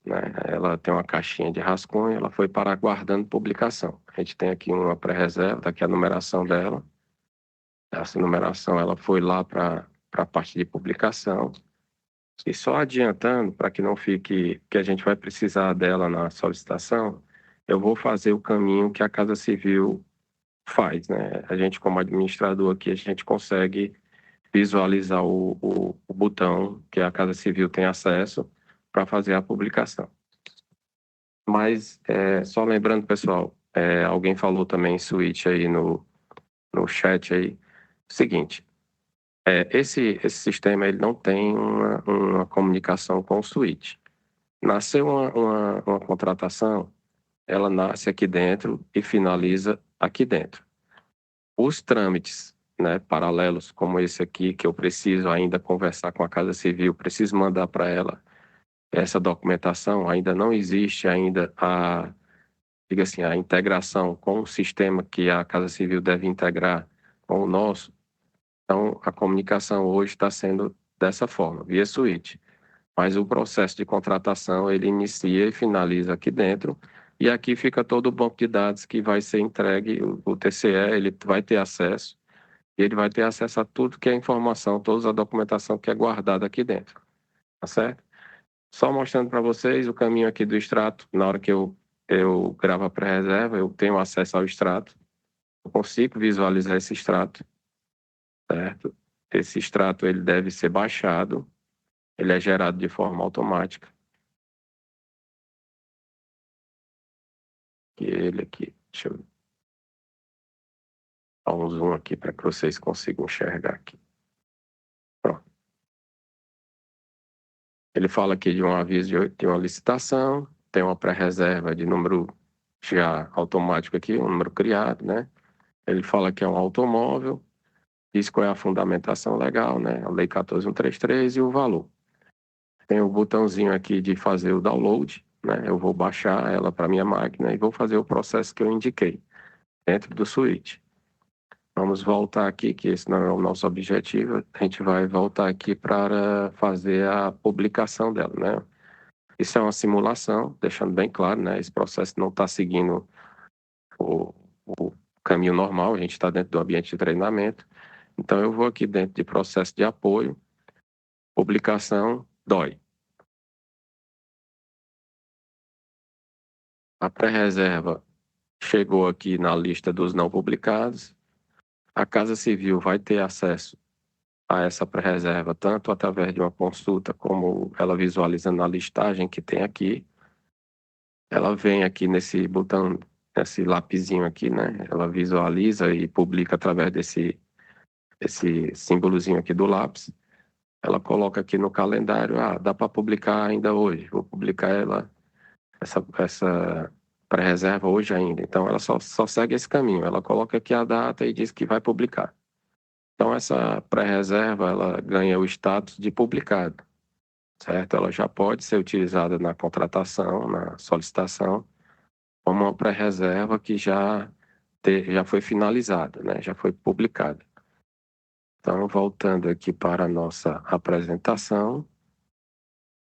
né? Ela tem uma caixinha de rascunho, ela foi para aguardando publicação. A gente tem aqui uma pré-reserva, tá aqui a numeração dela. Essa numeração ela foi lá para a parte de publicação. E só adiantando, para que não fique que a gente vai precisar dela na solicitação, eu vou fazer o caminho que a Casa Civil faz, né? A gente, como administrador aqui, a gente consegue visualizar o botão que a Casa Civil tem acesso para fazer a publicação. Mas, só lembrando, pessoal, alguém falou também switch aí no chat aí, seguinte, esse sistema ele não tem uma comunicação com o switch. Nasceu uma contratação, ela nasce aqui dentro e finaliza aqui dentro. Os trâmites, né, paralelos, como esse aqui, que eu preciso ainda conversar com a Casa Civil, preciso mandar para ela essa documentação, ainda não existe ainda diga assim, a integração com o sistema que a Casa Civil deve integrar com o nosso. Então, a comunicação hoje está sendo dessa forma, via switch. Mas o processo de contratação, ele inicia e finaliza aqui dentro, e aqui fica todo o banco de dados que vai ser entregue, o TCE, ele vai ter acesso, e ele vai ter acesso a tudo que é informação, toda a documentação que é guardada aqui dentro, tá certo? Só mostrando para vocês o caminho aqui do extrato, na hora que eu gravo a pré-reserva, eu tenho acesso ao extrato, eu consigo visualizar esse extrato, certo? Esse extrato, ele deve ser baixado, ele é gerado de forma automática. E ele aqui, deixa eu dar um zoom aqui para que vocês consigam enxergar aqui. Pronto. Ele fala aqui de um aviso de uma licitação, tem uma pré-reserva de número já automático aqui, um número criado, né? Ele fala que é um automóvel, diz qual é a fundamentação legal, né? A Lei 14.133 e o valor. Tem o botãozinho aqui de fazer o download, né? Eu vou baixar ela para minha máquina e vou fazer o processo que eu indiquei dentro do switch. Vamos voltar aqui, que esse não é o nosso objetivo. A gente vai voltar aqui para fazer a publicação dela, né? Isso é uma simulação, deixando bem claro, né? Esse processo não está seguindo o caminho normal, a gente está dentro do ambiente de treinamento. Então, eu vou aqui dentro de processo de apoio, publicação, DOI. A pré-reserva chegou aqui na lista dos não publicados. A Casa Civil vai ter acesso a essa pré-reserva, tanto através de uma consulta, como ela visualiza na listagem que tem aqui. Ela vem aqui nesse botão, esse lapisinho aqui, né? Ela visualiza e publica através desse símbolozinho aqui do lápis. Ela coloca aqui no calendário, dá para publicar ainda hoje. Vou publicar essa pré-reserva hoje ainda. Então, ela só segue esse caminho. Ela coloca aqui a data e diz que vai publicar. Então, essa pré-reserva, ela ganha o status de publicado, certo? Ela já pode ser utilizada na contratação, na solicitação, como uma pré-reserva que já foi finalizada, né? Já foi publicada. Então, voltando aqui para a nossa apresentação,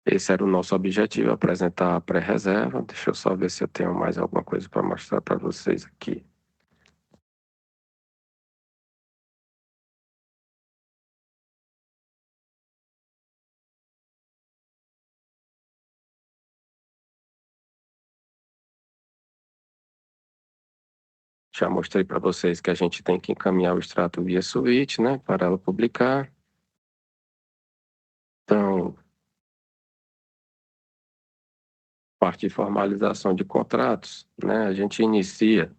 esse era o nosso objetivo, apresentar a pré-reserva. Deixa eu só ver se eu tenho mais alguma coisa para mostrar para vocês aqui. Já mostrei para vocês que a gente tem que encaminhar o extrato via switch, né, para ela publicar. Então, parte de formalização de contratos, né, a gente inicia,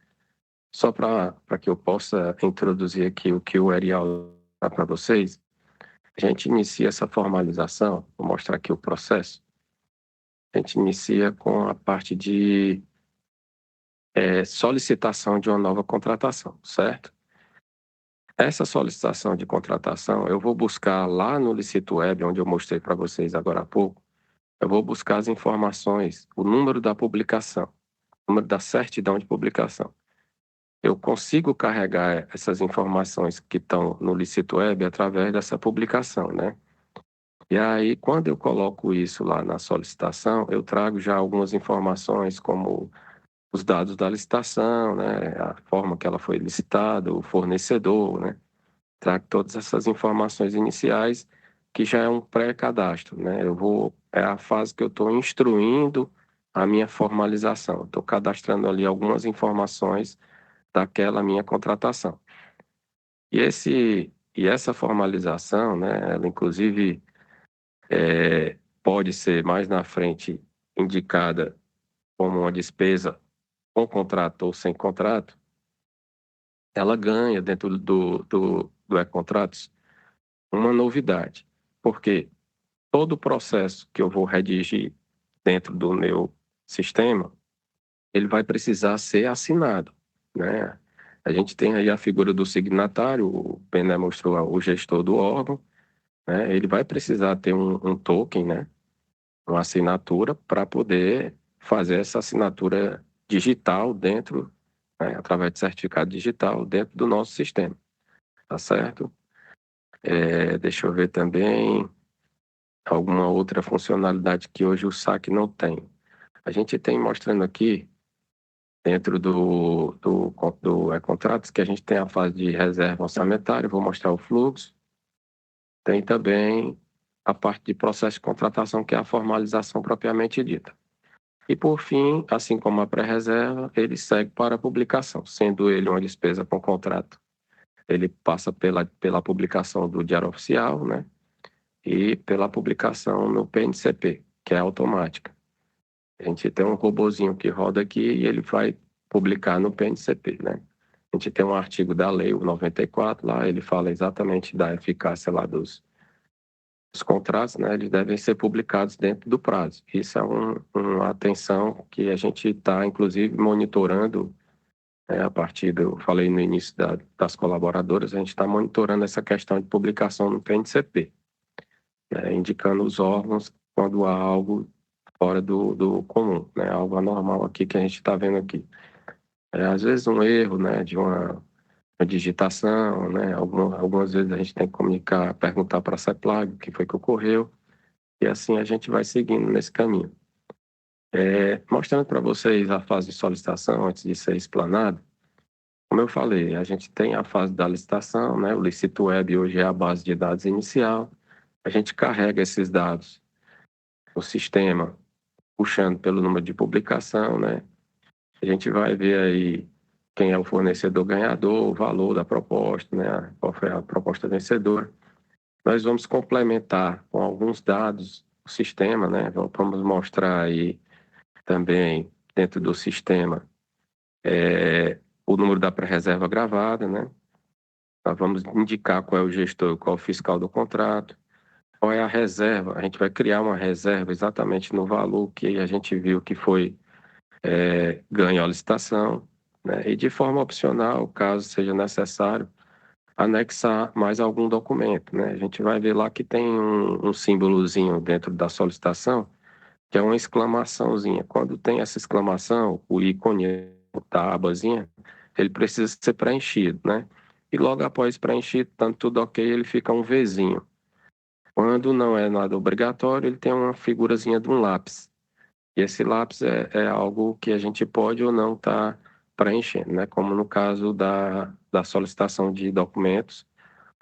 só para que eu possa introduzir aqui o que o Ariel dá para vocês, a gente inicia essa formalização, vou mostrar aqui o processo, a gente inicia com a parte de solicitação de uma nova contratação, certo? Essa solicitação de contratação, eu vou buscar lá no Licito Web, onde eu mostrei para vocês agora há pouco, eu vou buscar as informações, o número da publicação, o número da certidão de publicação. Eu consigo carregar essas informações que estão no Licito Web através dessa publicação, né? E aí, quando eu coloco isso lá na solicitação, eu trago já algumas informações como os dados da licitação, né, a forma que ela foi licitada, o fornecedor, né, trago todas essas informações iniciais que já é um pré-cadastro, né, é a fase que eu estou instruindo a minha formalização, estou cadastrando ali algumas informações daquela minha contratação. E essa formalização, né, ela inclusive pode ser mais na frente indicada como uma despesa com contrato ou sem contrato, ela ganha dentro do e-contratos uma novidade, porque todo o processo que eu vou redigir dentro do meu sistema, ele vai precisar ser assinado, né? A gente tem aí a figura do signatário, o Bené mostrou o gestor do órgão, né? Ele vai precisar ter um token, né? Uma assinatura para poder fazer essa assinatura digital dentro, né? Através de certificado digital dentro do nosso sistema, tá certo? Deixa eu ver também alguma outra funcionalidade que hoje o SAC não tem. A gente tem mostrando aqui, dentro do e-contratos, que a gente tem a fase de reserva orçamentária, vou mostrar o fluxo. Tem também a parte de processo de contratação, que é a formalização propriamente dita. E, por fim, assim como a pré-reserva, ele segue para a publicação, sendo ele uma despesa com contrato. Ele passa pela publicação do Diário Oficial, né? E pela publicação no PNCP, que é automática. A gente tem um robozinho que roda aqui e ele vai publicar no PNCP, né? A gente tem um artigo da lei, o 94, lá ele fala exatamente da eficácia lá os contratos, né? Eles devem ser publicados dentro do prazo. Isso é uma atenção que a gente está, inclusive, monitorando, né? A partir eu falei no início das colaboradoras, a gente está monitorando essa questão de publicação no PNCP, né? Indicando os órgãos quando há algo fora do comum, né? Algo anormal aqui que a gente está vendo aqui. Às vezes um erro, né, de uma digitação, né? Algumas vezes a gente tem que comunicar, perguntar para a CEPLAG o que foi que ocorreu, e assim a gente vai seguindo nesse caminho. Mostrando para vocês a fase de solicitação antes de ser explanado, como eu falei, a gente tem a fase da licitação, né? O Licito Web hoje é a base de dados inicial, a gente carrega esses dados no sistema, puxando pelo número de publicação, né? A gente vai ver aí quem é o fornecedor ganhador, o valor da proposta, né? Qual foi a proposta vencedora. Nós vamos complementar com alguns dados o sistema, né? Vamos mostrar aí também dentro do sistema o número da pré-reserva gravada, né? Nós vamos indicar qual é o gestor, qual é o fiscal do contrato, qual é a reserva. A gente vai criar uma reserva exatamente no valor que a gente viu que foi ganho a licitação, né? E de forma opcional, caso seja necessário, anexar mais algum documento, né? A gente vai ver lá que tem um símbolozinho dentro da solicitação, que é uma exclamaçãozinha. Quando tem essa exclamação, o ícone da abazinha, ele precisa ser preenchido, né? E logo após preenchido, tanto tudo ok, ele fica um Vzinho. Quando não é nada obrigatório, ele tem uma figurazinha de um lápis. E esse lápis é algo que a gente pode ou não estar preenchendo, né? Como no caso da solicitação de documentos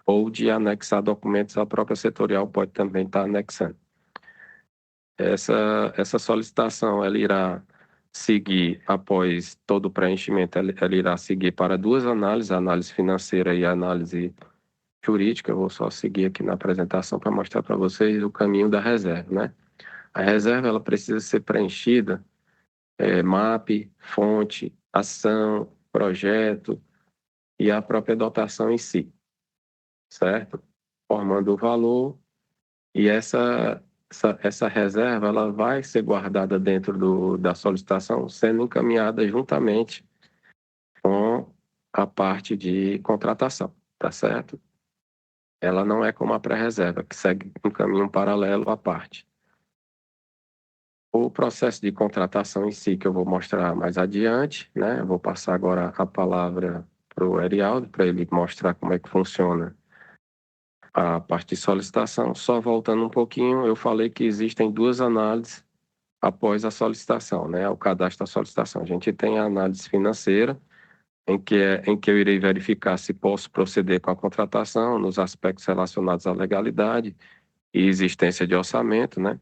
ou de anexar documentos, a própria setorial pode também estar anexando. Essa solicitação, ela irá seguir, após todo o preenchimento, ela irá seguir para duas análises, a análise financeira e a análise jurídica. Eu vou só seguir aqui na apresentação para mostrar para vocês o caminho da reserva, né? A reserva, ela precisa ser preenchida, MAP, fonte, ação, projeto e a própria dotação em si, certo? Formando o valor. E essa reserva ela vai ser guardada dentro da solicitação, sendo encaminhada juntamente com a parte de contratação, tá certo? Ela não é como a pré-reserva, que segue um caminho paralelo à parte. O processo de contratação em si, que eu vou mostrar mais adiante, né? Eu vou passar agora a palavra para o Erialdo, para ele mostrar como é que funciona a parte de solicitação. Só voltando um pouquinho, eu falei que existem duas análises após a solicitação, né? O cadastro da solicitação. A gente tem a análise financeira, em que eu irei verificar se posso proceder com a contratação nos aspectos relacionados à legalidade e existência de orçamento, né?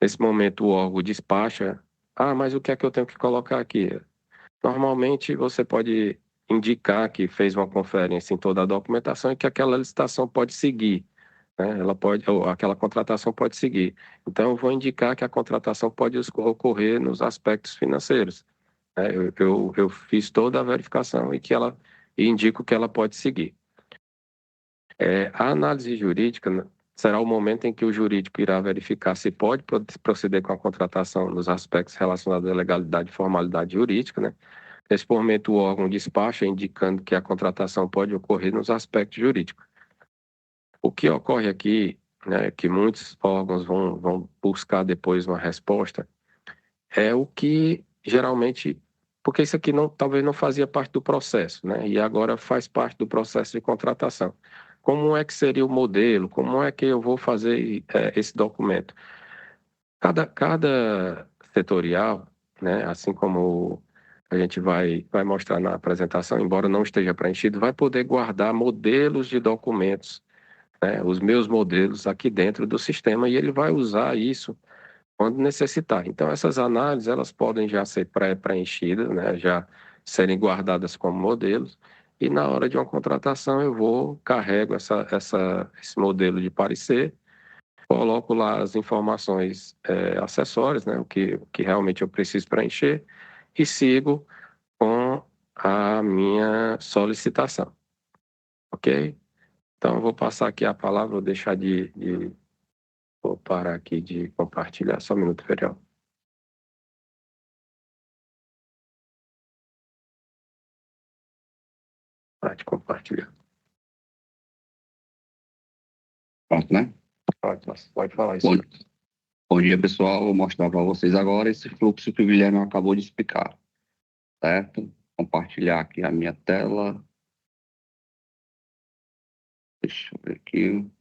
Nesse momento, o órgão despacha. Ah, mas o que é que eu tenho que colocar aqui? Normalmente, você pode indicar que fez uma conferência em toda a documentação e que aquela licitação pode seguir, né? Ela pode, ou aquela contratação pode seguir. Então, eu vou indicar que a contratação pode ocorrer nos aspectos financeiros, né? Eu fiz toda a verificação e que ela e indico que ela pode seguir. A análise jurídica, né, será o momento em que o jurídico irá verificar se pode proceder com a contratação nos aspectos relacionados à legalidade e formalidade jurídica, né? Nesse momento, o órgão despacha indicando que a contratação pode ocorrer nos aspectos jurídicos. O que ocorre aqui, né, que muitos órgãos vão buscar depois uma resposta, é o que geralmente, porque isso aqui não, talvez não fazia parte do processo, né? E agora faz parte do processo de contratação. Como é que seria o modelo? Como é que eu vou fazer esse documento? Cada setorial, né, assim como a gente vai mostrar na apresentação, embora não esteja preenchido, vai poder guardar modelos de documentos, né, os meus modelos aqui dentro do sistema, e ele vai usar isso quando necessitar. Então, essas análises, elas podem já ser pré-preenchidas, né, já serem guardadas como modelos, e na hora de uma contratação eu carrego esse modelo de parecer, coloco lá as informações acessórias, né, o que realmente eu preciso preencher, e sigo com a minha solicitação, ok? Então, eu vou passar aqui a palavra, vou deixar vou parar aqui de compartilhar, só um minuto, Ferial. De compartilhar. Pronto, né? Pode falar isso. Bom dia, pessoal. Vou mostrar para vocês agora esse fluxo que o Guilherme acabou de explicar, certo? Compartilhar aqui a minha tela. Deixa eu ver aqui.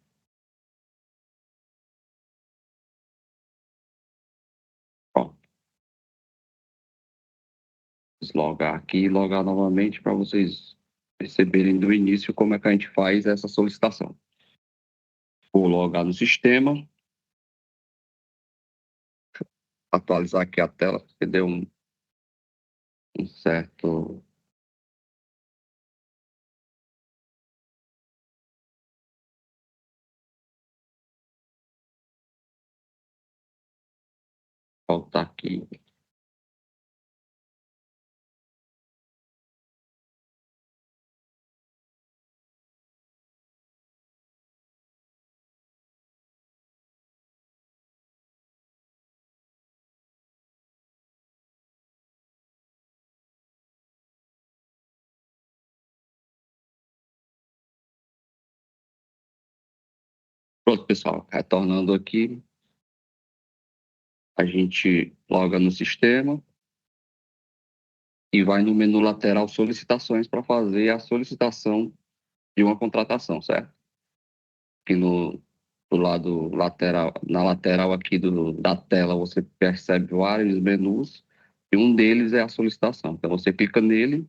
Ó, deslogar aqui e logar novamente para vocês perceberem do início como é que a gente faz essa solicitação. Vou logar no sistema. Atualizar aqui a tela, porque deu um certo... Voltar aqui. Pronto, pessoal. Retornando aqui, a gente loga no sistema e vai no menu lateral solicitações para fazer a solicitação de uma contratação, certo? Aqui do lado lateral, na lateral aqui da tela, você percebe vários menus e um deles é a solicitação. Então, você clica nele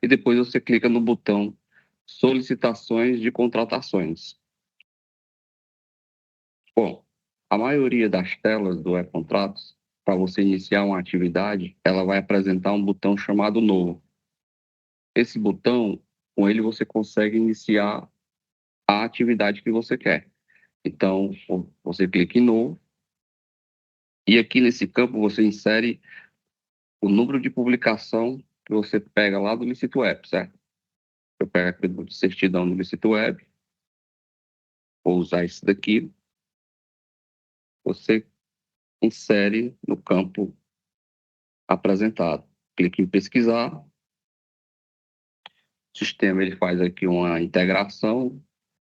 e depois você clica no botão solicitações de contratações. Bom, a maioria das telas do e-contratos, para você iniciar uma atividade, ela vai apresentar um botão chamado novo. Esse botão, com ele você consegue iniciar a atividade que você quer. Então, você clica em novo e aqui nesse campo você insere o número de publicação que você pega lá do Licito Web, certo? Eu pego aqui do certidão do Licito Web, vou usar esse daqui, você insere no campo apresentado. Clique em pesquisar, o sistema ele faz aqui uma integração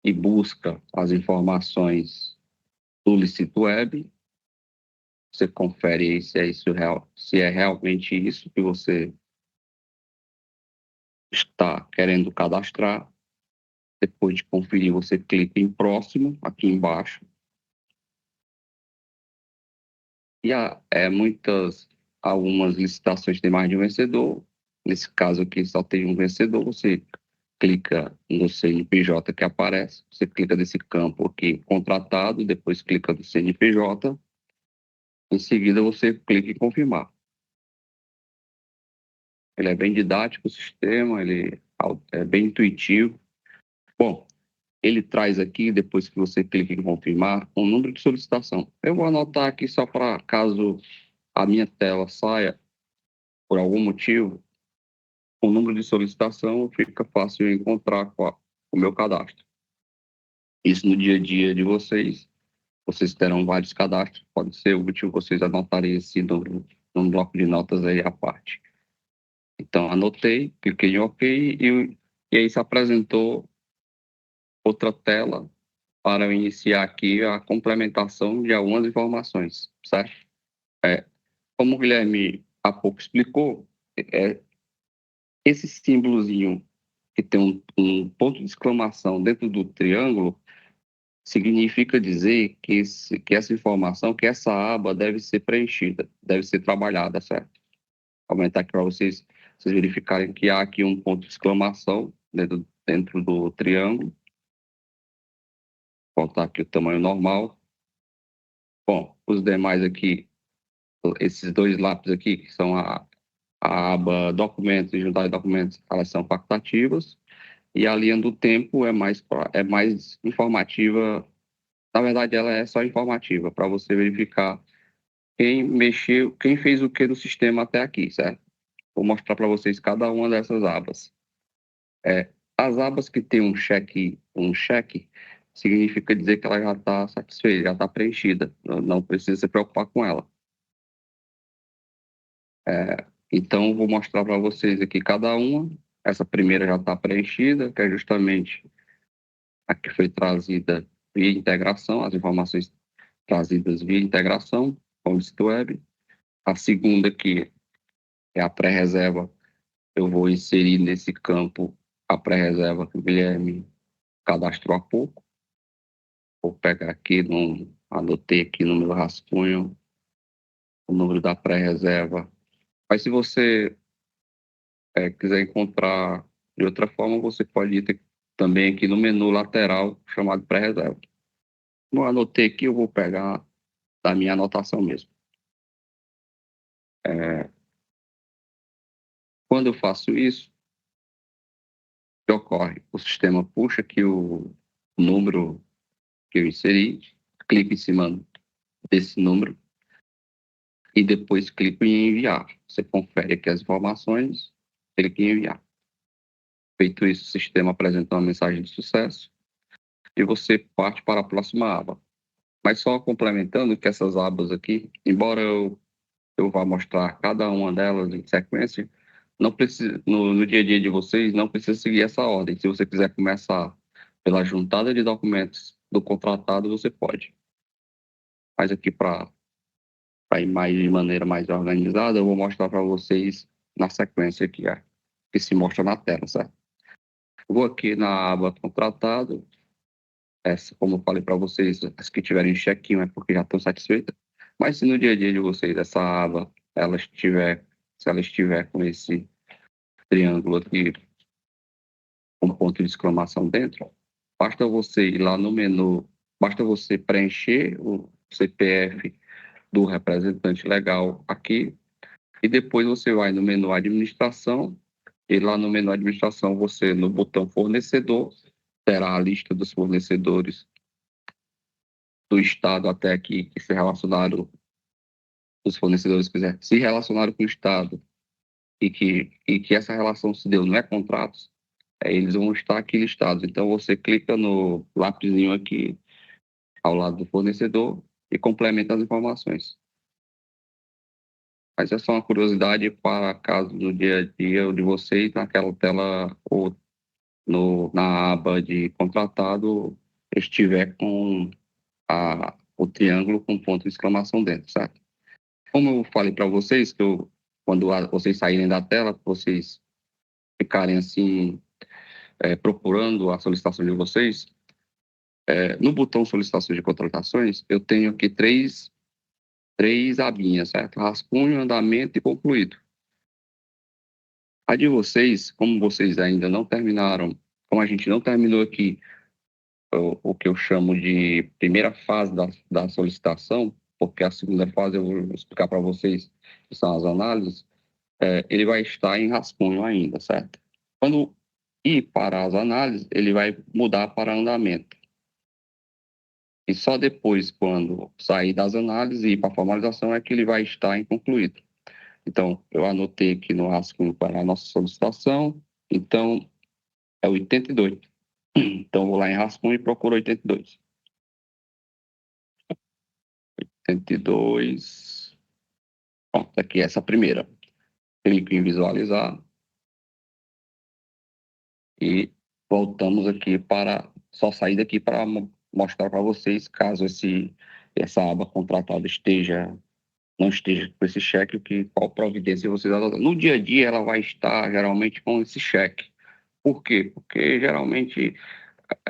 e busca as informações do Licito Web. Você confere aí se é isso real, se é realmente isso que você está querendo cadastrar. Depois de conferir, você clica em próximo, aqui embaixo. E algumas licitações têm mais de um vencedor. Nesse caso aqui, só tem um vencedor. Você clica no CNPJ que aparece. Você clica nesse campo aqui, contratado. Depois clica no CNPJ. Em seguida, você clica em confirmar. Ele é bem didático, o sistema, ele é bem intuitivo. Bom, ele traz aqui, depois que você clica em confirmar, um número de solicitação. Eu vou anotar aqui só para caso a minha tela saia por algum motivo, o número de solicitação fica fácil de encontrar com o meu cadastro. Isso no dia a dia de vocês terão vários cadastros, pode ser útil vocês anotarem esse número num bloco de notas aí à parte. Então, anotei, cliquei em OK e aí se apresentou outra tela para eu iniciar aqui a complementação de algumas informações, certo? Como o Guilherme há pouco explicou, esse símbolozinho que tem um ponto de exclamação dentro do triângulo significa dizer que essa informação, que essa aba deve ser preenchida, deve ser trabalhada, certo? Vou aumentar aqui para vocês verificarem que há aqui um ponto de exclamação dentro do triângulo. Vou botar aqui o tamanho normal. Bom, os demais aqui, esses dois lápis aqui, que são a aba documentos e juntar documentos, elas são facultativas. E a linha do tempo é mais informativa. Na verdade, ela é só informativa, para você verificar quem mexeu, quem fez o que no sistema até aqui, certo? Vou mostrar para vocês cada uma dessas abas. As abas que tem um cheque, significa dizer que ela já está satisfeita, já está preenchida, não precisa se preocupar com ela. Então, vou mostrar para vocês aqui cada uma. Essa primeira já está preenchida, que é justamente a que foi trazida via integração, as informações trazidas via integração com o sítio web. A segunda aqui é a pré-reserva. Eu vou inserir nesse campo a pré-reserva que o Guilherme cadastrou há pouco. Vou pegar aqui, anotei aqui no meu rascunho o número da pré-reserva. Mas se você quiser encontrar de outra forma, você pode ir também aqui no menu lateral chamado pré-reserva. Como eu anotei aqui, eu vou pegar da minha anotação mesmo. Quando eu faço isso, o que ocorre? O sistema puxa aqui o número que eu inseri, clico em cima desse número e depois clico em enviar. Você confere aqui as informações, clica em enviar. Feito isso, o sistema apresenta uma mensagem de sucesso e você parte para a próxima aba. Mas só complementando que essas abas aqui, embora eu vá mostrar cada uma delas em sequência, não precisa, no dia a dia de vocês, não precisa seguir essa ordem. Se você quiser começar pela juntada de documentos do contratado, você pode. Mas aqui para ir de maneira mais organizada, eu vou mostrar para vocês na sequência aqui, que se mostra na tela, certo? Eu vou aqui na aba contratado. Como eu falei para vocês, as que tiverem check-in é porque já estão satisfeitas. Mas se no dia a dia de vocês essa aba, se ela estiver com esse triângulo aqui, com ponto de exclamação dentro, basta você ir lá no menu, basta você preencher o CPF do representante legal aqui, e depois você vai no menu administração, e lá no menu administração você, no botão fornecedor, terá a lista dos fornecedores do Estado até aqui que se relacionaram, os fornecedores que se relacionaram com o Estado e que essa relação se deu, não é contratos, eles vão estar aqui listados. Então, você clica no lapisinho aqui, ao lado do fornecedor, e complementa as informações. Mas é só uma curiosidade para caso no dia a dia de vocês, naquela tela ou na aba de contratado, estiver com o triângulo com ponto de exclamação dentro, certo? Como eu falei para vocês, quando vocês saírem da tela, vocês ficarem assim procurando a solicitação de vocês, no botão solicitação de contratações, eu tenho aqui três abinhas, certo? Rascunho, andamento e concluído. A de vocês, como vocês ainda não terminaram, como a gente não terminou aqui o que eu chamo de primeira fase da solicitação, porque a segunda fase eu vou explicar para vocês, que são as análises, ele vai estar em rascunho ainda, certo? Quando ir para as análises, ele vai mudar para andamento. E só depois, quando sair das análises e ir para a formalização, é que ele vai estar em concluído. Então, eu anotei aqui no rascunho para a nossa solicitação, então é 82. Então, vou lá em rascunho e procuro 82. 82. Pronto, aqui essa primeira. Clico em visualizar e voltamos aqui para só sair daqui para mostrar para vocês, caso essa aba contratada não esteja com esse cheque, qual providência vocês adotam. No dia a dia, ela vai estar geralmente com esse cheque. Por quê? Porque geralmente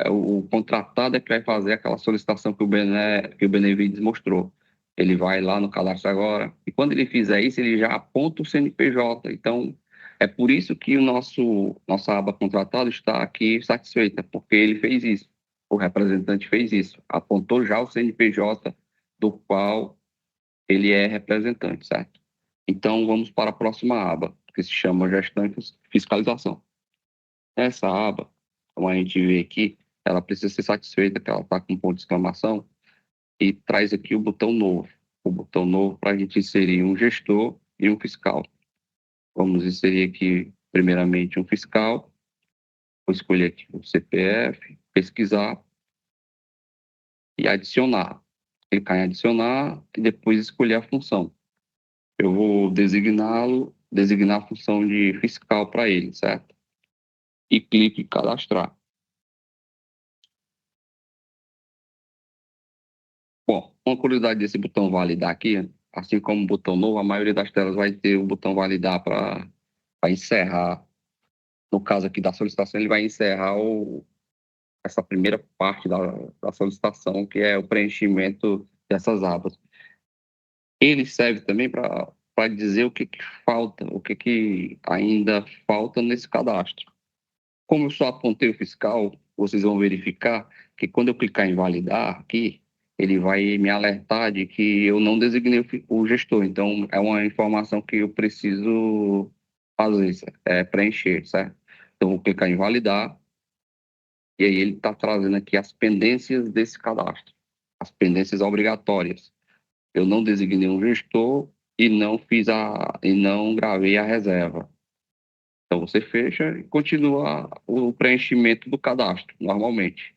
o contratado é que vai fazer aquela solicitação que o Benevides mostrou. Ele vai lá no cadastro agora, e quando ele fizer isso, ele já aponta o CNPJ. Então, é por isso que nossa aba contratado está aqui satisfeita, porque ele fez isso. O representante fez isso, apontou já o CNPJ do qual ele é representante, certo? Então, vamos para a próxima aba, que se chama Gestão e Fiscalização. Essa aba, como a gente vê aqui, ela precisa ser satisfeita, que ela está com um ponto de exclamação, e traz aqui o botão novo. O botão novo para a gente inserir um gestor e um fiscal. Vamos inserir aqui, primeiramente, um fiscal. Vou escolher aqui o CPF, pesquisar e adicionar. Clicar em adicionar e depois escolher a função. Eu vou designar a função de fiscal para ele, certo? E clique em cadastrar. Bom, uma curiosidade desse botão validar aqui, assim como o botão novo, a maioria das telas vai ter o botão validar para encerrar. No caso aqui da solicitação, ele vai encerrar essa primeira parte da solicitação, que é o preenchimento dessas abas. Ele serve também para dizer o que falta, o que ainda falta nesse cadastro. Como eu só apontei o fiscal, vocês vão verificar que quando eu clicar em validar aqui, ele vai me alertar de que eu não designei o gestor. Então, é uma informação que eu preciso fazer, preencher, certo? Então, vou clicar em validar e aí ele está trazendo aqui as pendências desse cadastro, as pendências obrigatórias. Eu não designei um gestor e não gravei a reserva. Então, você fecha e continua o preenchimento do cadastro, normalmente.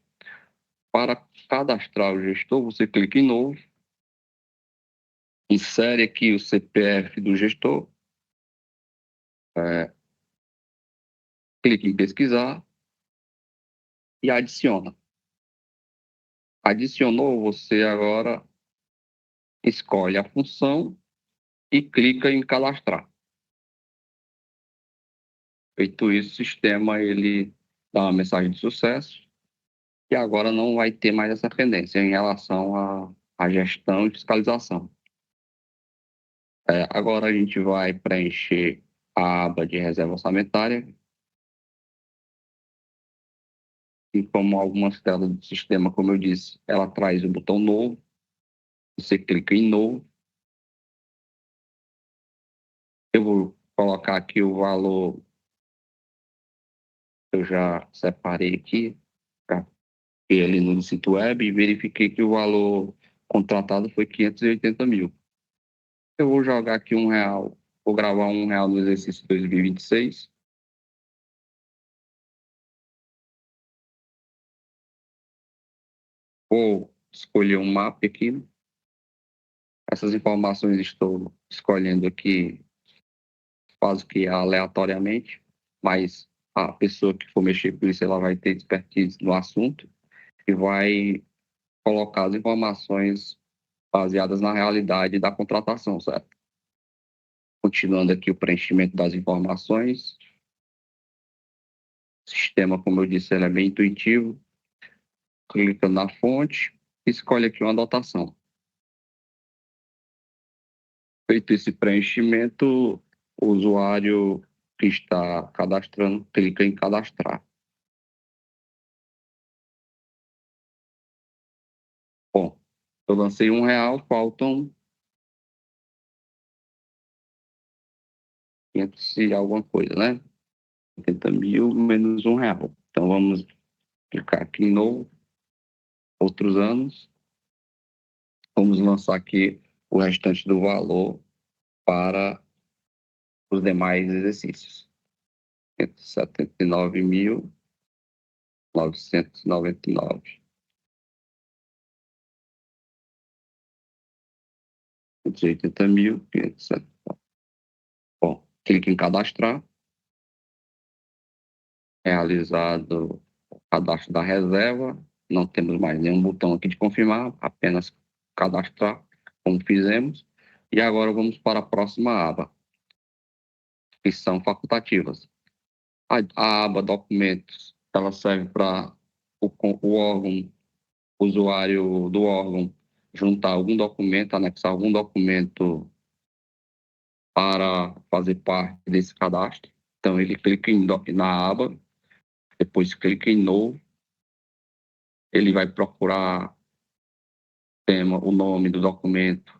Para cadastrar o gestor, você clica em novo, insere aqui o CPF do gestor, clica em pesquisar e adiciona. Adicionou, você agora escolhe a função e clica em cadastrar. Feito isso, o sistema ele dá uma mensagem de sucesso e agora não vai ter mais essa pendência em relação à gestão e fiscalização. Agora a gente vai preencher a aba de reserva orçamentária. E como algumas telas do sistema, como eu disse, ela traz o botão novo. Você clica em novo. Eu vou colocar aqui o valor que eu já separei aqui, ali no sítio web, e verifiquei que o valor contratado foi 580 mil. Eu vou jogar aqui R$1, vou gravar R$1 no exercício 2026. Vou escolher um mapa aqui. Essas informações estou escolhendo aqui quase que aleatoriamente, mas a pessoa que for mexer com isso, ela vai ter expertise no assunto e vai colocar as informações baseadas na realidade da contratação, certo? Continuando aqui o preenchimento das informações. O sistema, como eu disse, ele é bem intuitivo. Clica na fonte, escolhe aqui uma anotação. Feito esse preenchimento, o usuário que está cadastrando clica em cadastrar. Bom, eu lancei R$ 1, faltam 500 e alguma coisa, né? 80 mil menos R$ 1. Então vamos clicar aqui em novo, outros anos. Vamos lançar aqui o restante do valor para os demais exercícios. 179.999. 180.579. Bom, clique em cadastrar. Realizado o cadastro da reserva. Não temos mais nenhum botão aqui de confirmar, apenas cadastrar, como fizemos. E agora vamos para a próxima aba, que são facultativas. A aba documentos, ela serve para o órgão, o usuário do órgão, juntar algum documento, anexar algum documento para fazer parte desse cadastro. Então, ele clica na aba, depois clica em novo, ele vai procurar o nome do documento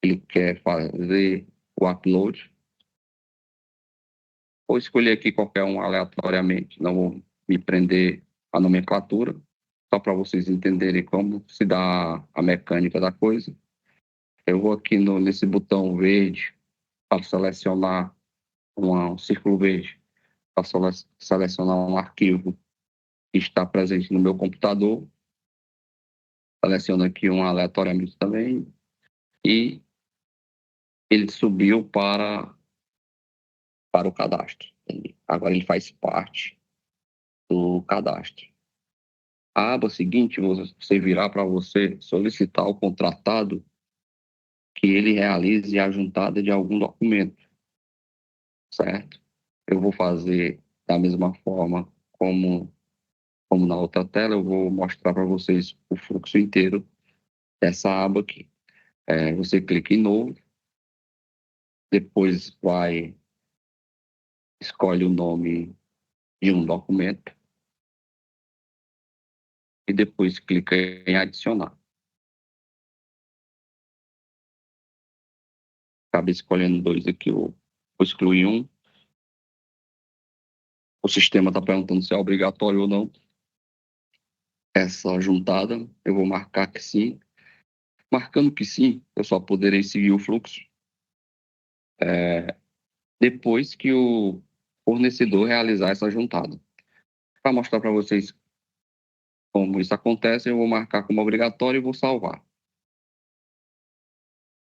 que ele quer fazer o upload. Vou escolher aqui qualquer um aleatoriamente, não vou me prender à nomenclatura, só para vocês entenderem como se dá a mecânica da coisa. Eu vou aqui nesse botão verde para selecionar um círculo verde, para selecionar um arquivo que está presente no meu computador. Seleciono aqui um aleatoriamente também e ele subiu para o cadastro. Agora ele faz parte do cadastro. A aba seguinte, você virá para você solicitar ao contratado que ele realize a juntada de algum documento, certo? Eu vou fazer da mesma forma como na outra tela, eu vou mostrar para vocês o fluxo inteiro dessa aba aqui. Você clica em novo, depois escolhe o nome de um documento e depois clica em adicionar. Acabei escolhendo dois aqui, vou excluir um. O sistema está perguntando se é obrigatório ou não essa juntada. Eu vou marcar que sim. Marcando que sim, eu só poderei seguir o fluxo depois que o fornecedor realizar essa juntada. Para mostrar para vocês como isso acontece, eu vou marcar como obrigatório e vou salvar.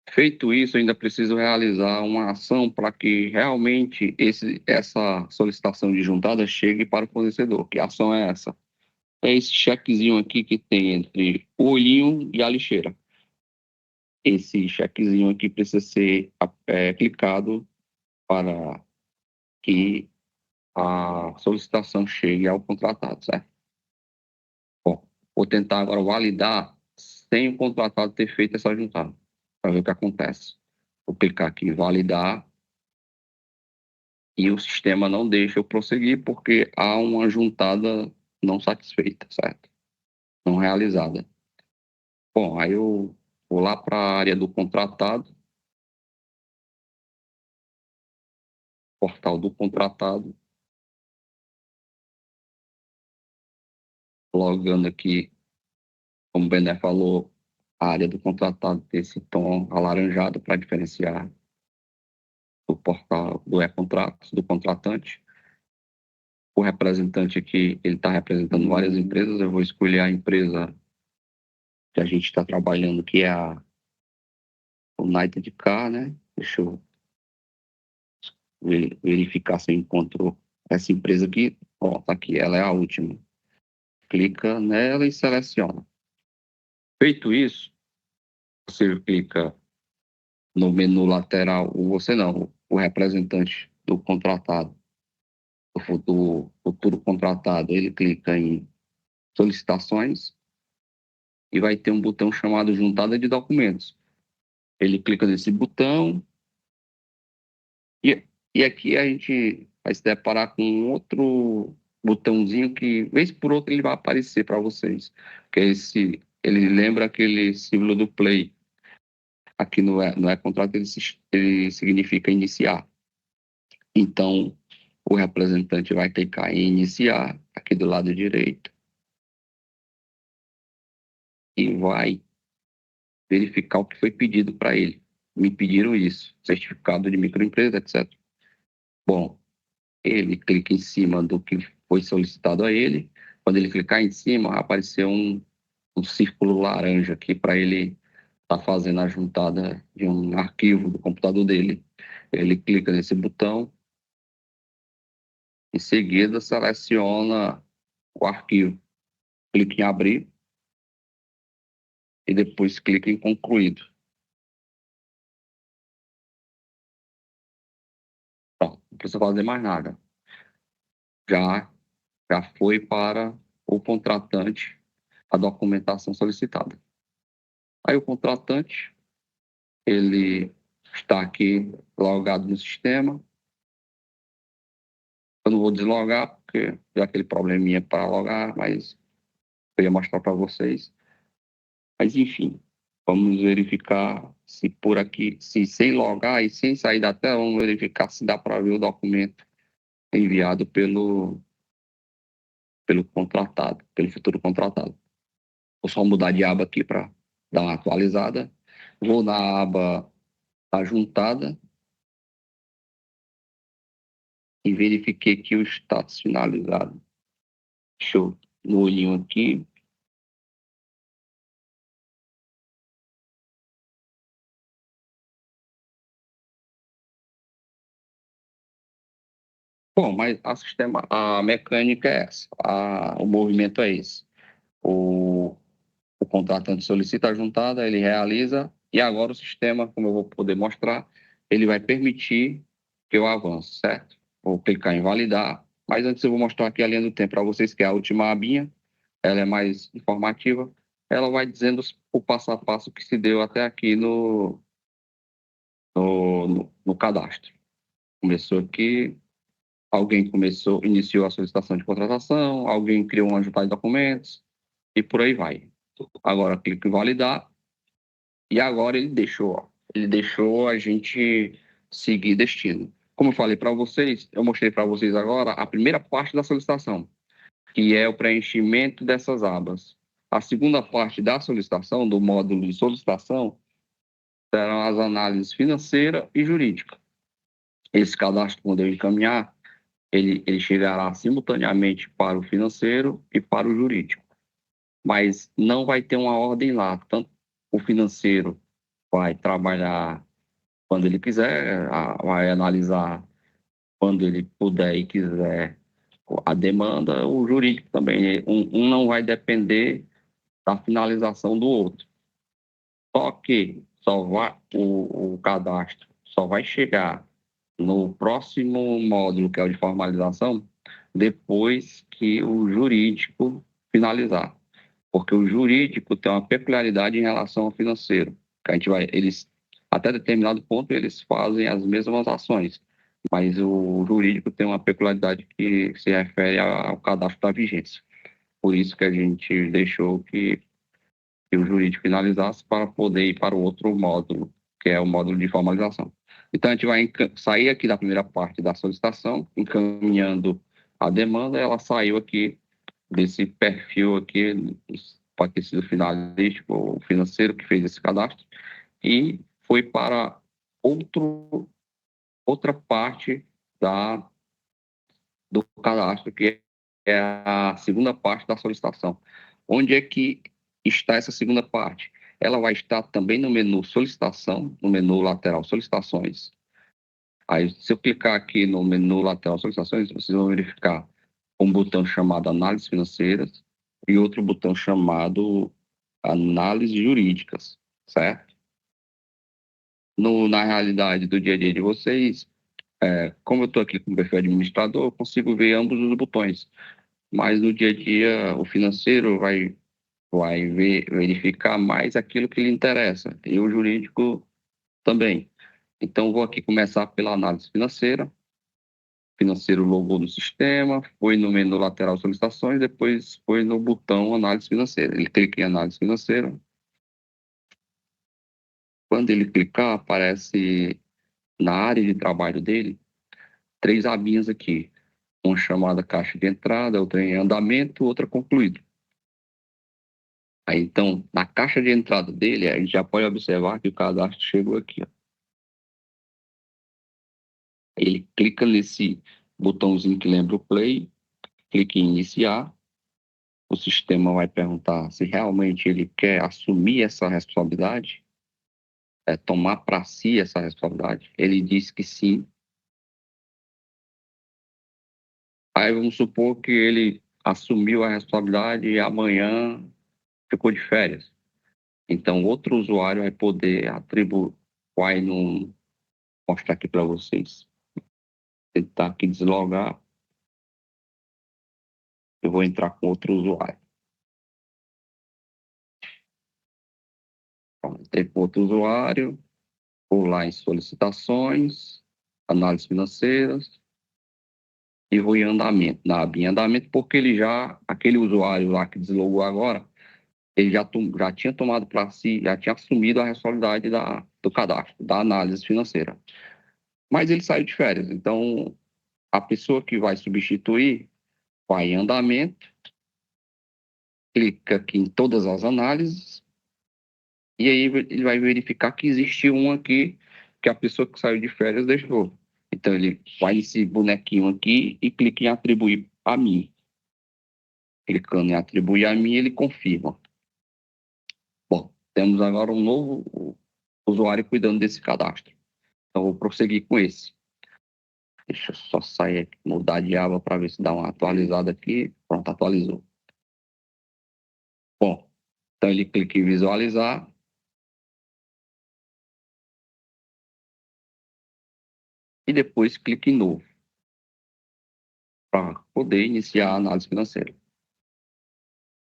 Feito isso, eu ainda preciso realizar uma ação para que realmente essa solicitação de juntada chegue para o fornecedor. Que ação é essa? É esse chequezinho aqui que tem entre o olhinho e a lixeira. Esse chequezinho aqui precisa ser clicado para que a solicitação chegue ao contratado, certo? Bom, vou tentar agora validar sem o contratado ter feito essa juntada, para ver o que acontece. Vou clicar aqui em validar e o sistema não deixa eu prosseguir porque há uma juntada não satisfeita, certo? Não realizada. Bom, aí eu vou lá para a área do contratado, portal do contratado, logando aqui, como o Bené falou, a área do contratado tem esse tom alaranjado para diferenciar do portal do e-contratos, do contratante. O representante aqui, ele está representando várias empresas, eu vou escolher a empresa que a gente está trabalhando, que é a United Car, né? Deixa eu verificar se eu encontro essa empresa aqui. Ó, tá aqui, ela é a última. Clica nela e seleciona. Feito isso, você clica no menu lateral, ou você não, o representante do contratado do futuro contratado, ele clica em solicitações e vai ter um botão chamado juntada de documentos. Ele clica nesse botão e aqui a gente vai se deparar com um outro botãozinho que, vez por outra, ele vai aparecer para vocês. Que é ele lembra aquele símbolo do play. Aqui no contrato ele significa iniciar. Então, o representante vai clicar em iniciar, aqui do lado direito, e vai verificar o que foi pedido para ele. Me pediram isso, certificado de microempresa, etc. Bom, ele clica em cima do que foi solicitado a ele. Quando ele clicar em cima, vai aparecer um círculo laranja aqui para ele estar fazendo a juntada de um arquivo do computador dele. Ele clica nesse botão, em seguida seleciona o arquivo, clica em abrir e depois clica em concluído. Pronto, não precisa fazer mais nada. Já foi para o contratante a documentação solicitada. Aí o contratante, ele está aqui logado no sistema. Eu não vou deslogar, porque já aquele probleminha para logar, mas eu ia mostrar para vocês. Mas, enfim, vamos verificar se por aqui, se sem logar e sem sair da tela, vamos verificar se dá para ver o documento enviado pelo contratado, pelo futuro contratado. Vou só mudar de aba aqui para dar uma atualizada. Vou na aba ajuntada e verifiquei aqui o status finalizado. Deixa eu no olhinho aqui. Bom, mas a mecânica é essa, o movimento é esse. O contratante solicita a juntada, ele realiza, e agora o sistema, como eu vou poder mostrar, ele vai permitir que eu avance, certo? Vou clicar em validar, mas antes eu vou mostrar aqui a linha do tempo para vocês, que é a última abinha, ela é mais informativa, ela vai dizendo o passo a passo que se deu até aqui no cadastro. Começou aqui, alguém iniciou a solicitação de contratação, alguém criou uma juntada de documentos, e por aí vai. Agora clico em validar, e agora ele deixou a gente seguir destino. Como eu falei para vocês, eu mostrei para vocês agora a primeira parte da solicitação, que é o preenchimento dessas abas. A segunda parte da solicitação, do módulo de solicitação, serão as análises financeira e jurídica. Esse cadastro, quando eu encaminhar, ele chegará simultaneamente para o financeiro e para o jurídico. Mas não vai ter uma ordem lá. Tanto o financeiro vai trabalhar quando ele quiser, vai analisar quando ele puder e quiser a demanda, o jurídico também. Um não vai depender da finalização do outro. Só que o cadastro só vai chegar no próximo módulo, que é o de formalização, depois que o jurídico finalizar. Porque o jurídico tem uma peculiaridade em relação ao financeiro. Que a gente eles, até determinado ponto, eles fazem as mesmas ações, mas o jurídico tem uma peculiaridade que se refere ao cadastro da vigência. Por isso que a gente deixou que o jurídico finalizasse para poder ir para o outro módulo, que é o módulo de formalização. Então, a gente vai sair aqui da primeira parte da solicitação, encaminhando a demanda, ela saiu aqui desse perfil aqui, pode ter sido finalístico ou financeiro que fez esse cadastro, e foi para outra parte do cadastro, que é a segunda parte da solicitação. Onde é que está essa segunda parte? Ela vai estar também no menu solicitação, no menu lateral solicitações. Aí, se eu clicar aqui no menu lateral solicitações, vocês vão verificar um botão chamado análise financeiras e outro botão chamado análise jurídicas, certo? Na realidade do dia a dia de vocês, Como eu estou aqui com o perfil administrador, eu consigo ver ambos os botões. Mas no dia a dia, o financeiro vai verificar mais aquilo que lhe interessa, e o jurídico também. Então, vou aqui começar pela análise financeira. Financeiro logou no sistema, foi no menu lateral solicitações, depois foi no botão análise financeira. Ele clica em análise financeira. Quando ele clicar, aparece na área de trabalho dele 3 abinhas aqui. Uma chamada caixa de entrada, outra em andamento, outra concluído. Aí, então, na caixa de entrada dele, a gente já pode observar que o cadastro chegou aqui, ó. Ele clica nesse botãozinho que lembra o play, clica em iniciar. O sistema vai perguntar se realmente ele quer assumir essa responsabilidade, tomar para si essa responsabilidade. Ele diz que sim. Aí vamos supor que ele assumiu a responsabilidade e amanhã ficou de férias. Então, outro usuário vai poder atribuir, vai não mostrar aqui para vocês. Tentar aqui deslogar. Eu vou entrar com outro usuário. Então, entrei com outro usuário, vou lá em solicitações, análise financeiras, e vou em andamento, na aba em andamento, porque aquele usuário lá que deslogou agora, ele já tinha tomado para si, já tinha assumido a responsabilidade do cadastro, da análise financeira. Mas ele saiu de férias, então a pessoa que vai substituir vai em andamento, clica aqui em todas as análises, e aí ele vai verificar que existe um aqui que a pessoa que saiu de férias deixou. Então ele vai nesse bonequinho aqui e clica em atribuir a mim. Clicando em atribuir a mim, ele confirma. Bom, temos agora um novo usuário cuidando desse cadastro. Então, vou prosseguir com esse. Deixa eu só sair aqui, mudar de aba para ver se dá uma atualizada aqui. Pronto, atualizou. Bom, então ele clica em visualizar. E depois clica em novo, para poder iniciar a análise financeira.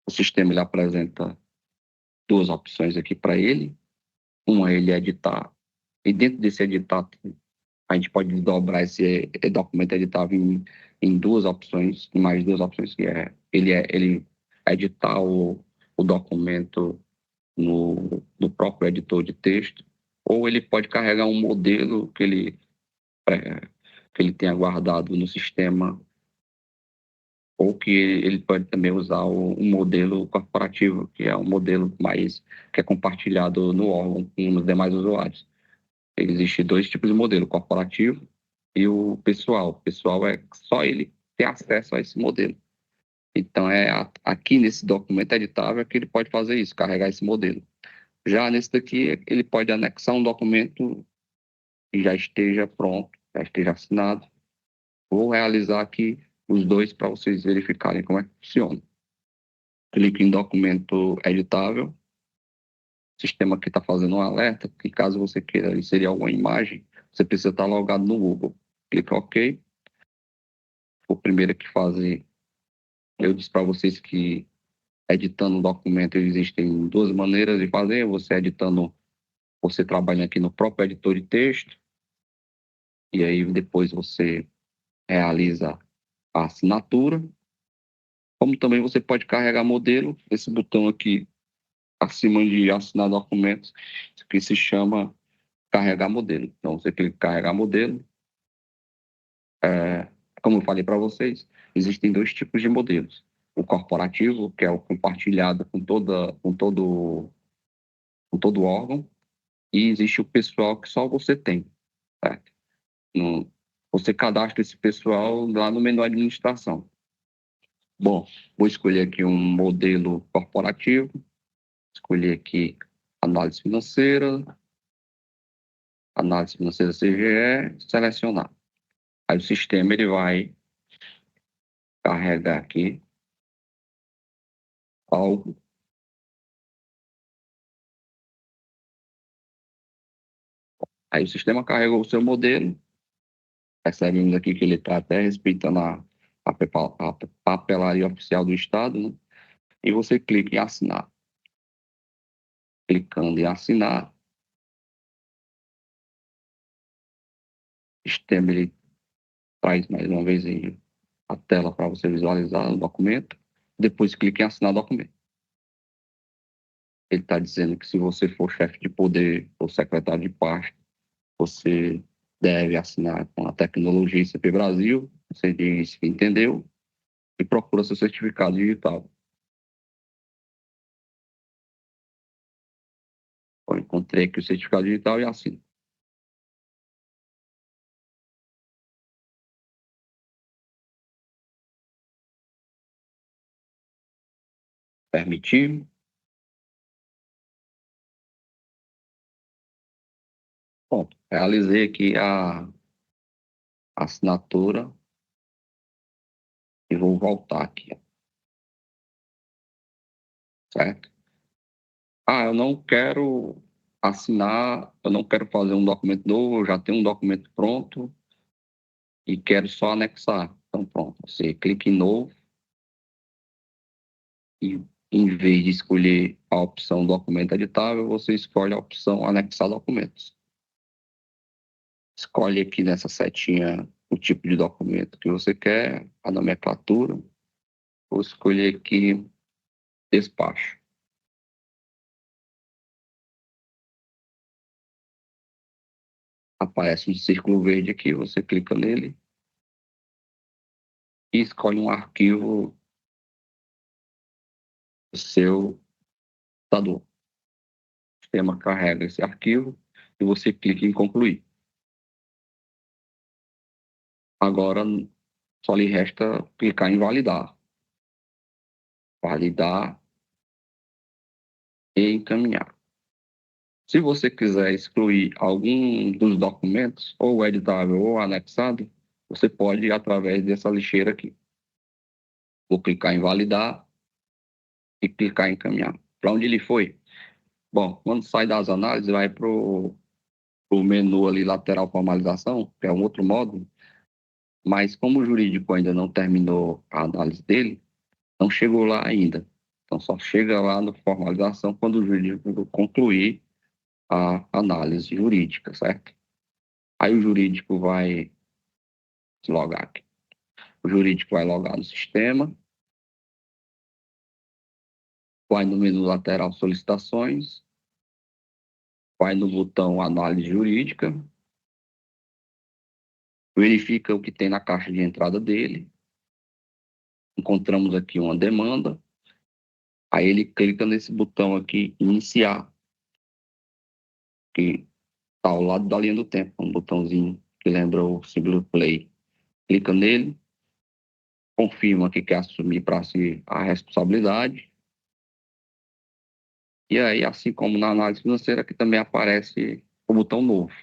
O sistema ele apresenta 2 opções aqui para ele. Uma, ele editar. E dentro desse editar, a gente pode dobrar esse documento editável em 2 opções, em mais 2 opções, que ele editar o documento no próprio editor de texto, ou ele pode carregar um modelo que ele tenha guardado no sistema, ou que ele pode também usar um modelo corporativo, que é um modelo que é compartilhado no órgão com os demais usuários. Existem 2 tipos de modelo, corporativo e o pessoal. O pessoal é só ele ter acesso a esse modelo. Então, aqui nesse documento editável que ele pode fazer isso, carregar esse modelo. Já nesse daqui, ele pode anexar um documento que já esteja pronto, já esteja assinado. Vou realizar aqui os 2 para vocês verificarem como é que funciona. Clique em documento editável. O sistema aqui está fazendo um alerta que caso você queira inserir alguma imagem, você precisa estar logado no Google. Clica OK. O primeiro que fazer, eu disse para vocês que editando um documento existem 2 maneiras de fazer. Você trabalha aqui no próprio editor de texto, e aí depois você realiza a assinatura. Como também você pode carregar modelo, esse botão aqui acima de assinar documentos, que se chama carregar modelo. Então você clica em carregar modelo. Como eu falei para vocês, existem 2 tipos de modelos. O corporativo, que é o compartilhado com todo órgão, e existe o pessoal que só você tem, certo? Você cadastra esse pessoal lá no menu administração. Bom, vou escolher aqui um modelo corporativo, escolher aqui análise financeira CGE, selecionar. Aí o sistema ele vai carregar aqui algo. Aí o sistema carregou o seu modelo. Percebemos aqui que ele está até respeitando a papelaria oficial do Estado, né? E você clica em assinar. Clicando em assinar, o sistema ele traz mais uma vez aí a tela para você visualizar o documento. Depois clique em assinar o documento. Ele está dizendo que se você for chefe de poder ou secretário de pasta, você deve assinar com a tecnologia ICP Brasil. Você diz que entendeu e procura seu certificado digital. Eu encontrei aqui o certificado digital e assino. Permitir. Pronto, realizei aqui a assinatura e vou voltar aqui, certo? Eu não quero assinar, eu não quero fazer um documento novo, eu já tenho um documento pronto e quero só anexar. Então, pronto, você clica em novo e, em vez de escolher a opção documento editável, você escolhe a opção anexar documentos. Escolhe aqui nessa setinha o tipo de documento que você quer, a nomenclatura. Vou escolher aqui despacho. Aparece um círculo verde aqui, você clica nele e escolhe um arquivo do seu computador. O sistema carrega esse arquivo e você clica em concluir. Agora, só lhe resta clicar em validar. Validar e encaminhar. Se você quiser excluir algum dos documentos, ou editável ou anexado, você pode ir através dessa lixeira aqui. Vou clicar em validar e clicar em encaminhar. Para onde ele foi? Bom, quando sai das análises, vai para o menu ali lateral formalização, que é um outro módulo, mas como o jurídico ainda não terminou a análise dele, não chegou lá ainda. Então, só chega lá na formalização quando o jurídico concluir a análise jurídica, certo? Aí o jurídico vai logar aqui. O jurídico vai logar no sistema, vai no menu lateral solicitações, vai no botão análise jurídica, verifica o que tem na caixa de entrada dele, encontramos aqui uma demanda, aí ele clica nesse botão aqui, iniciar, que está ao lado da linha do tempo, um botãozinho que lembra o símbolo play. Clica nele, confirma que quer assumir para si a responsabilidade, e aí, assim como na análise financeira, aqui também aparece o botão novo.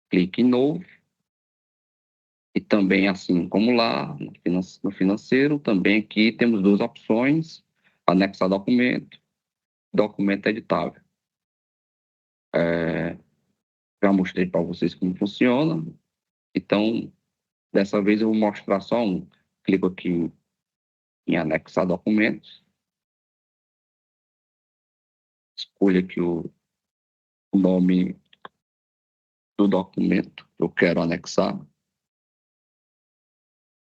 Clique em novo, e também, assim como lá no financeiro, também aqui temos duas opções, anexar documento, documento editável. Já mostrei para vocês como funciona, então, dessa vez eu vou mostrar só um. Clico aqui em anexar documentos, escolho aqui o nome do documento que eu quero anexar,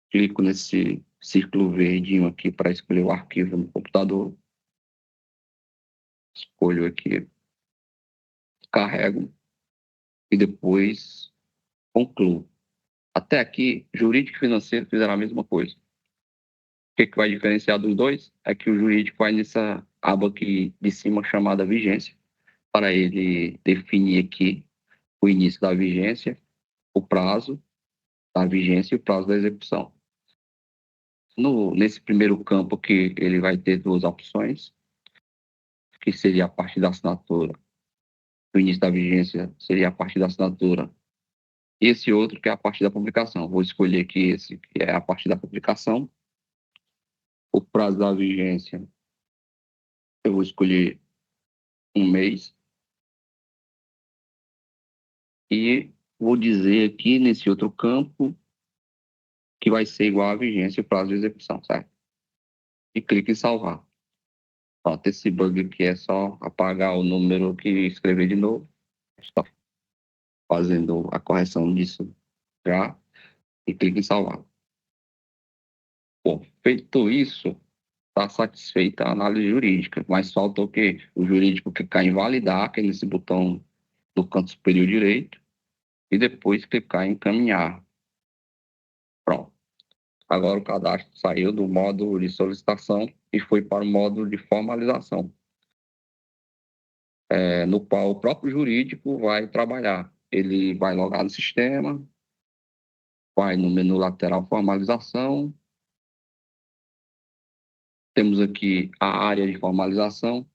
clico nesse círculo verdinho aqui para escolher o arquivo no computador, escolho aqui, carrego e depois concluo. Até aqui, jurídico e financeiro fizeram a mesma coisa. O que vai diferenciar dos dois é que o jurídico vai nessa aba aqui de cima chamada vigência, para ele definir aqui o início da vigência, o prazo da vigência e o prazo da execução. Nesse primeiro campo aqui, ele vai ter duas opções, que seria a partir da assinatura. O início da vigência seria a partir da assinatura. E esse outro que é a partir da publicação. Vou escolher aqui esse, que é a partir da publicação. O prazo da vigência, eu vou escolher 1 mês. E vou dizer aqui nesse outro campo que vai ser igual à vigência e prazo de execução, certo? E clique em salvar. Pronto, esse bug aqui é só apagar o número que escrevi de novo. Estou fazendo a correção disso já e clique em salvar. Bom, feito isso, está satisfeita a análise jurídica, mas falta o quê? O jurídico clicar em validar, que é nesse botão do canto superior direito, e depois clicar em encaminhar. Pronto. Agora o cadastro saiu do módulo de solicitação e foi para o módulo de formalização, no qual o próprio jurídico vai trabalhar. Ele vai logar no sistema, vai no menu lateral formalização, temos aqui a área de formalização.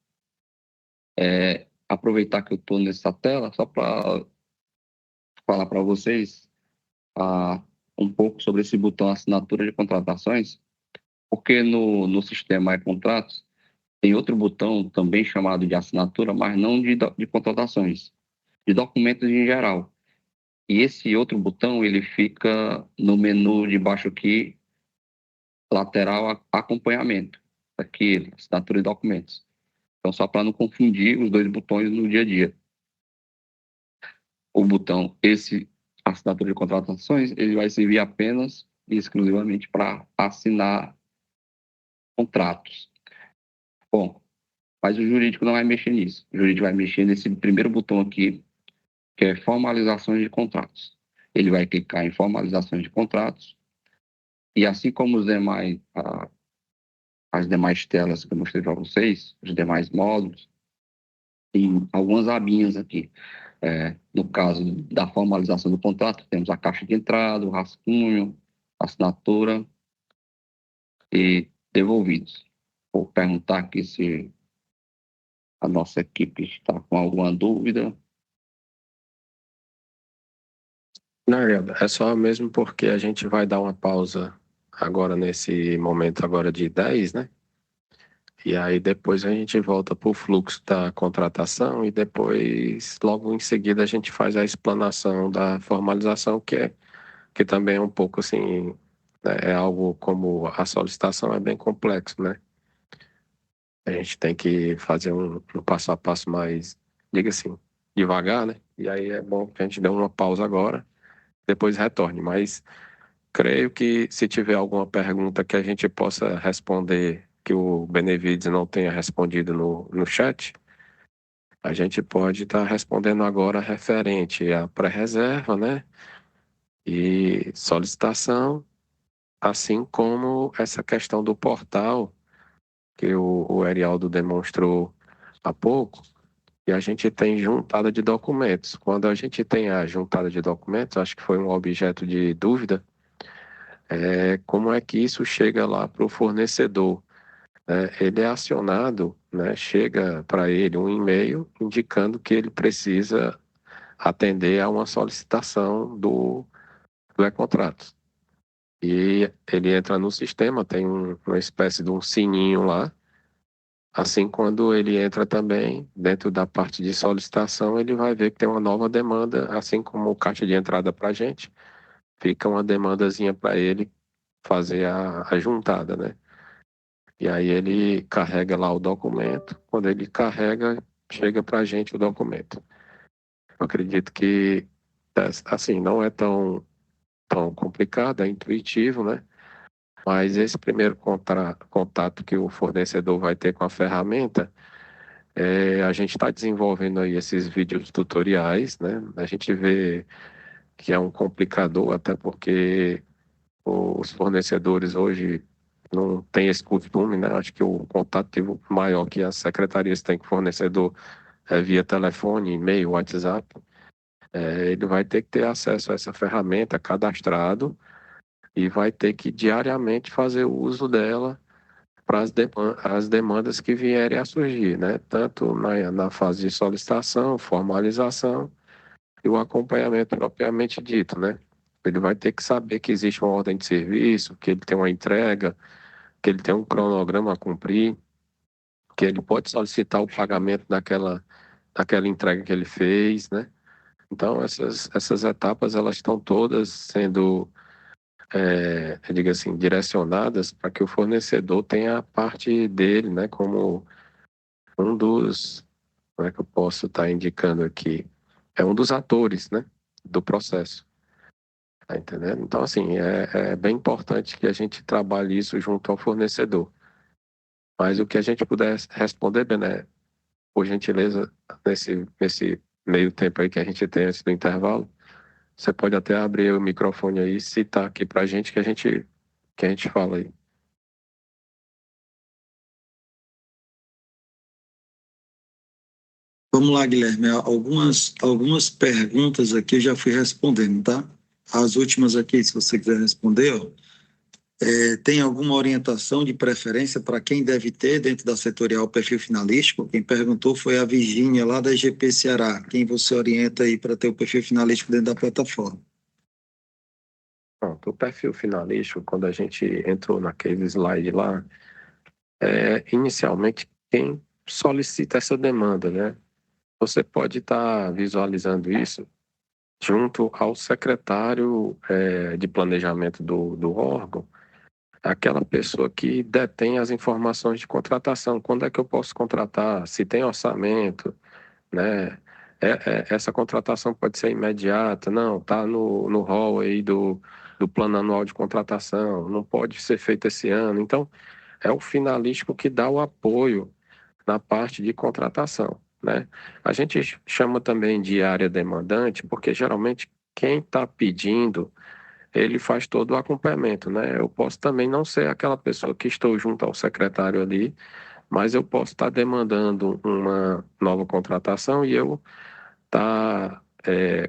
Aproveitar que eu estou nessa tela, só para falar para vocês um pouco sobre esse botão assinatura de contratações, porque no sistema e-contratos tem outro botão também chamado de assinatura, mas não de contratações, de documentos em geral. E esse outro botão, ele fica no menu de baixo aqui, lateral acompanhamento, aqui, assinatura de documentos. Então, só para não confundir os dois botões no dia a dia. O botão, esse assinatura de contratações, ele vai servir apenas e exclusivamente para assinar contratos. Bom, mas o jurídico não vai mexer nisso. O jurídico vai mexer nesse primeiro botão aqui, que é formalizações de contratos. Ele vai clicar em formalizações de contratos e assim como as demais telas que eu mostrei para vocês, os demais módulos, tem algumas abinhas aqui. No caso da formalização do contrato, temos a caixa de entrada, o rascunho, assinatura e devolvidos. Vou perguntar aqui se a nossa equipe está com alguma dúvida. Não, é só mesmo porque a gente vai dar uma pausa agora nesse momento agora de 10, né? E aí depois a gente volta para o fluxo da contratação e depois, logo em seguida, a gente faz a explanação da formalização, que também é um pouco assim, né, é algo como a solicitação é bem complexo, né? A gente tem que fazer um passo a passo mais, diga assim, devagar, né? E aí é bom que a gente dê uma pausa agora, depois retorne. Mas creio que se tiver alguma pergunta que a gente possa responder, que o Benevides não tenha respondido no chat, a gente pode estar respondendo agora referente à pré-reserva, né? E solicitação, assim como essa questão do portal que o Erialdo demonstrou há pouco, e a gente tem juntada de documentos. Quando a gente tem a juntada de documentos, acho que foi um objeto de dúvida, como é que isso chega lá para o fornecedor, né? Ele é acionado, né? Chega para ele um e-mail indicando que ele precisa atender a uma solicitação do e-contrato. E ele entra no sistema, tem uma espécie de um sininho lá. Assim, quando ele entra também dentro da parte de solicitação, ele vai ver que tem uma nova demanda, assim como o caixa de entrada para a gente, fica uma demandazinha para ele fazer a juntada, né? E aí ele carrega lá o documento, quando ele carrega, chega para a gente o documento. Eu acredito que, assim, não é tão complicado, é intuitivo, né? Mas esse primeiro contato que o fornecedor vai ter com a ferramenta, a gente está desenvolvendo aí esses vídeos tutoriais, né? A gente vê que é um complicador, até porque os fornecedores hoje não têm esse costume, né? Acho que o contato maior que as secretarias têm com o fornecedor é via telefone, e-mail, WhatsApp. Ele vai ter que ter acesso a essa ferramenta cadastrado e vai ter que diariamente fazer o uso dela para as demandas que vierem a surgir, né? Tanto na fase de solicitação, formalização e o acompanhamento propriamente dito, né? Ele vai ter que saber que existe uma ordem de serviço, que ele tem uma entrega, que ele tem um cronograma a cumprir, que ele pode solicitar o pagamento daquela entrega que ele fez, né? Então, essas etapas, elas estão todas sendo, eu digo assim, direcionadas para que o fornecedor tenha a parte dele, né, como um dos, como é que eu posso estar indicando aqui? É um dos atores, né, do processo. Tá entendendo? Então, assim, é bem importante que a gente trabalhe isso junto ao fornecedor. Mas o que a gente puder responder, Bené, por gentileza, nesse meio tempo aí que a gente tem antes do intervalo, você pode até abrir o microfone aí e citar aqui pra gente que a gente fala aí. Vamos lá, Guilherme. Algumas perguntas aqui eu já fui respondendo, tá? As últimas aqui, se você quiser responder, ó, tem alguma orientação de preferência para quem deve ter dentro da setorial o perfil finalístico? Quem perguntou foi a Virgínia, lá da GP Ceará. Quem você orienta aí para ter o perfil finalístico dentro da plataforma? Pronto, o perfil finalístico, quando a gente entrou naquele slide lá, inicialmente quem solicita essa demanda, né? Você pode estar visualizando isso junto ao secretário de planejamento do órgão, aquela pessoa que detém as informações de contratação. Quando é que eu posso contratar? Se tem orçamento, né? Essa contratação pode ser imediata, não, está no rol aí do plano anual de contratação, não pode ser feito esse ano. Então, é o finalístico que dá o apoio na parte de contratação, né? A gente chama também de área demandante, porque geralmente quem está pedindo, ele faz todo o acompanhamento, né? Eu posso também não ser aquela pessoa que estou junto ao secretário ali, mas eu posso estar demandando uma nova contratação e eu estar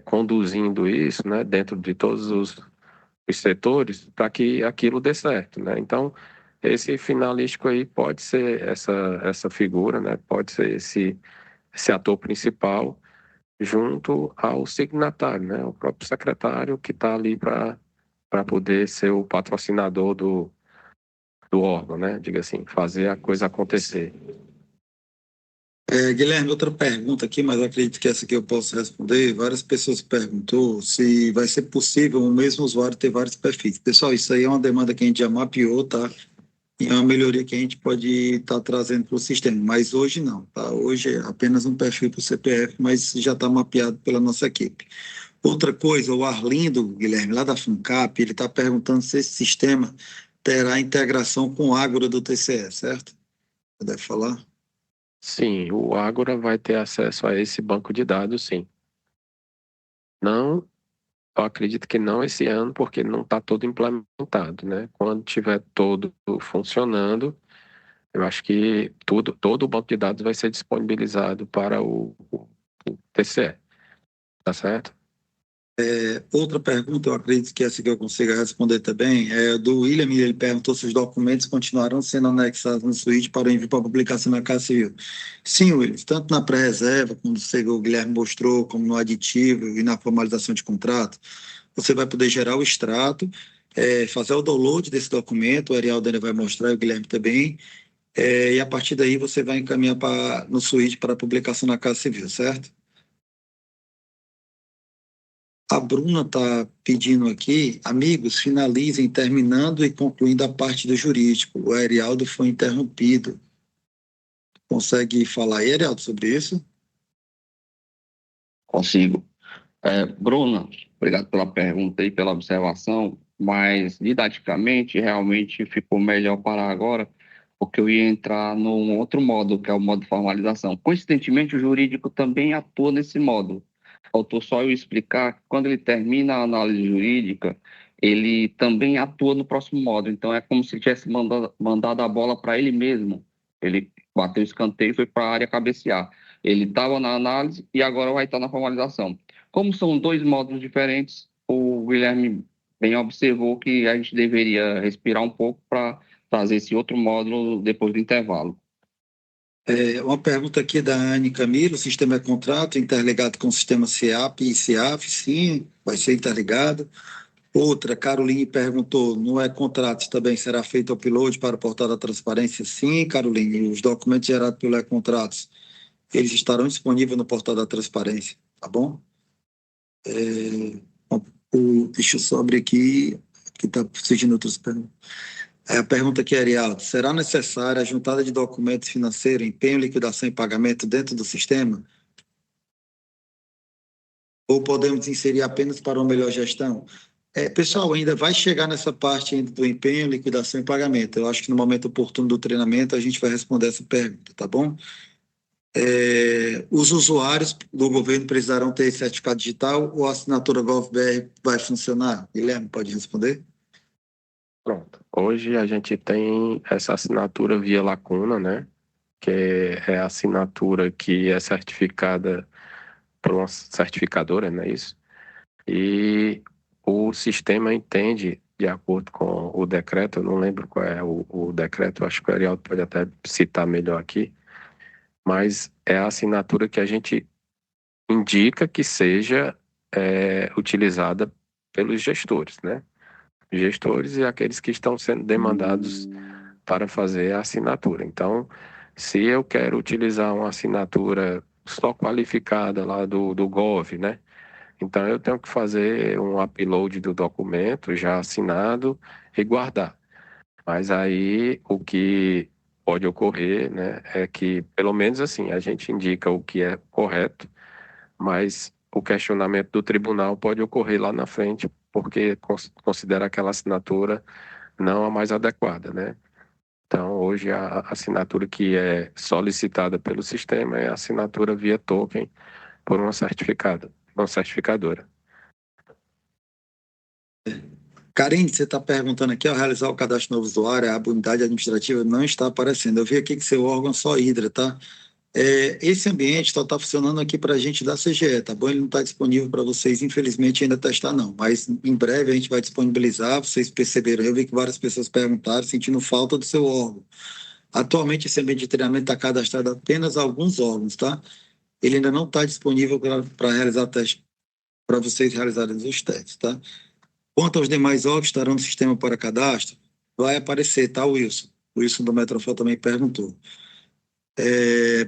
conduzindo isso, né, dentro de todos os setores para que aquilo dê certo, né? Então, esse finalístico aí pode ser essa figura, né? Pode ser esse ator principal junto ao signatário, né? O próprio secretário que está ali para poder ser o patrocinador do órgão, né? Diga assim, fazer a coisa acontecer. Guilherme, outra pergunta aqui, mas eu acredito que essa aqui eu posso responder. Várias pessoas perguntou se vai ser possível o mesmo usuário ter vários perfis. Pessoal, isso aí é uma demanda que a gente já mapeou, tá? E é uma melhoria que a gente pode estar trazendo para o sistema, mas hoje não, tá? Hoje é apenas um perfil para o CPF, mas já está mapeado pela nossa equipe. Outra coisa, o Arlindo, Guilherme, lá da FUNCAP, ele está perguntando se esse sistema terá integração com o Ágora do TCE, certo? Você deve falar? Sim, o Ágora vai ter acesso a esse banco de dados, sim. Não, eu acredito que não esse ano, porque não está todo implementado, né? Quando tiver todo funcionando, eu acho que todo o banco de dados vai ser disponibilizado para o TCE, tá certo? Outra pergunta, eu acredito que essa que eu consiga responder também, é do William, ele perguntou se os documentos continuarão sendo anexados no suíte para envio para publicação na Casa Civil. Sim, William, tanto na pré-reserva, como o Guilherme mostrou, como no aditivo e na formalização de contrato, você vai poder gerar o extrato, fazer o download desse documento, o Ariel vai mostrar, e o Guilherme também, e a partir daí você vai encaminhar no suíte para publicação na Casa Civil, certo? A Bruna está pedindo aqui, amigos, finalizem terminando e concluindo a parte do jurídico. O Arialdo foi interrompido. Consegue falar aí, Arialdo, sobre isso? Consigo. Bruna, obrigado pela pergunta e pela observação, mas didaticamente realmente ficou melhor para agora, porque eu ia entrar num outro modo, que é o modo de formalização. Coincidentemente, o jurídico também atua nesse modo. Faltou só eu explicar que quando ele termina a análise jurídica, ele também atua no próximo modo. Então, é como se ele tivesse mandado a bola para ele mesmo. Ele bateu o escanteio e foi para a área cabecear. Ele estava na análise e agora vai estar na formalização. Como são dois modos diferentes, o Guilherme bem observou que a gente deveria respirar um pouco para fazer esse outro módulo depois do intervalo. Uma pergunta aqui da Anne Camilo, o sistema é contrato interligado com o sistema CEAP e CIAF? Sim, vai ser interligado. Outra, Caroline perguntou, não é contrato, também será feito o upload para o portal da transparência? Sim, Caroline, os documentos gerados pelo e-contratos, eles estarão disponíveis no portal da transparência, tá bom? Deixa eu só abrir aqui, que está surgindo outros perguntas. A pergunta aqui, Arialdo: será necessária a juntada de documentos financeiros, empenho, liquidação e pagamento dentro do sistema? Ou podemos inserir apenas para uma melhor gestão? Pessoal, ainda vai chegar nessa parte ainda do empenho, liquidação e pagamento. Eu acho que no momento oportuno do treinamento a gente vai responder essa pergunta, tá bom? Os usuários do governo precisarão ter certificado digital ou a assinatura GovBR vai funcionar? Guilherme, pode responder? Pronto. Hoje a gente tem essa assinatura via Lacuna, né? Que é a assinatura que é certificada por uma certificadora, não é isso? E o sistema entende, de acordo com o decreto, eu não lembro qual é o decreto, acho que o Arialdo pode até citar melhor aqui, mas é a assinatura que a gente indica que seja utilizada pelos gestores, né? Gestores e aqueles que estão sendo demandados para fazer a assinatura. Então, se eu quero utilizar uma assinatura só qualificada lá do Gov, né? Então, eu tenho que fazer um upload do documento já assinado e guardar. Mas aí, o que pode ocorrer, né, é que, pelo menos assim, a gente indica o que é correto, mas o questionamento do tribunal pode ocorrer lá na frente, porque considera aquela assinatura não a mais adequada, né? Então, hoje, a assinatura que é solicitada pelo sistema é a assinatura via token por uma certificadora. Karine, você está perguntando aqui, ao realizar o cadastro novo usuário, a unidade administrativa não está aparecendo. Eu vi aqui que seu órgão é só Hidra, tá? Esse ambiente só está funcionando aqui para a gente da CGE, tá bom? Ele não está disponível para vocês, infelizmente, ainda testar não. Mas em breve a gente vai disponibilizar, vocês perceberam, eu vi que várias pessoas perguntaram, sentindo falta do seu órgão. Atualmente esse ambiente de treinamento está cadastrado apenas a alguns órgãos, tá? Ele ainda não está disponível para realizar teste, para vocês realizarem os testes, tá? Quanto aos demais órgãos que estarão no sistema para cadastro, vai aparecer, tá, Wilson? O Wilson do Metrofol também perguntou.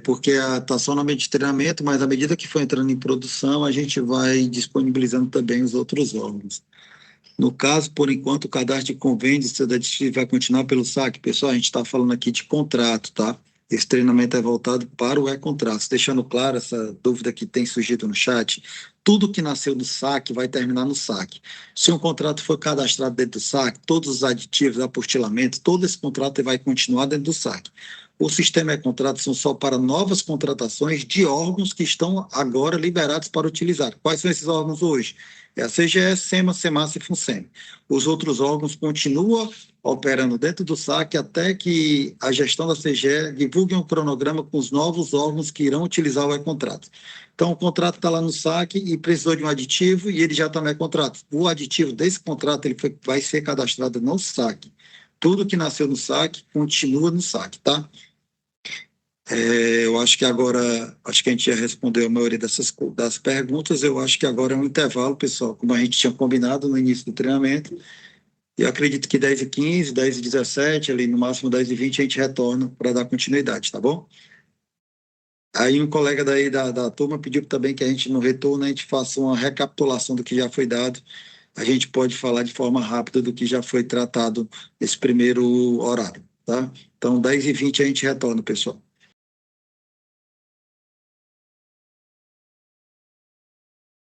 Porque está só no ambiente de treinamento, mas à medida que for entrando em produção, a gente vai disponibilizando também os outros órgãos. No caso, por enquanto, o cadastro de convênio da DIST vai continuar pelo SAC. Pessoal, a gente está falando aqui de contrato, tá? Esse treinamento é voltado para o e-contrato. Deixando claro essa dúvida que tem surgido no chat, tudo que nasceu no SAC vai terminar no SAC. Se um contrato for cadastrado dentro do SAC, todos os aditivos, apostilamentos, todo esse contrato vai continuar dentro do SAC. O sistema e-contrato são só para novas contratações de órgãos que estão agora liberados para utilizar. Quais são esses órgãos hoje? É a CGE, SEMA, SEMASA e FUNSEMI. Os outros órgãos continuam operando dentro do SAC até que a gestão da CGE divulgue um cronograma com os novos órgãos que irão utilizar o e-contrato. Então, o contrato está lá no SAC e precisou de um aditivo e ele já está no e-contrato. O aditivo desse contrato vai ser cadastrado no SAC. Tudo que nasceu no SAC continua no SAC, tá? Eu acho que agora, acho que a gente já respondeu a maioria das perguntas. Eu acho que agora é um intervalo, pessoal, como a gente tinha combinado no início do treinamento. E acredito que 10h15, 10h17, ali no máximo 10h20, a gente retorna para dar continuidade, tá bom? Aí um colega daí da turma pediu também que a gente, no retorno, a gente faça uma recapitulação do que já foi dado. A gente pode falar de forma rápida do que já foi tratado nesse primeiro horário, tá? Então, 10h20 a gente retorna, pessoal.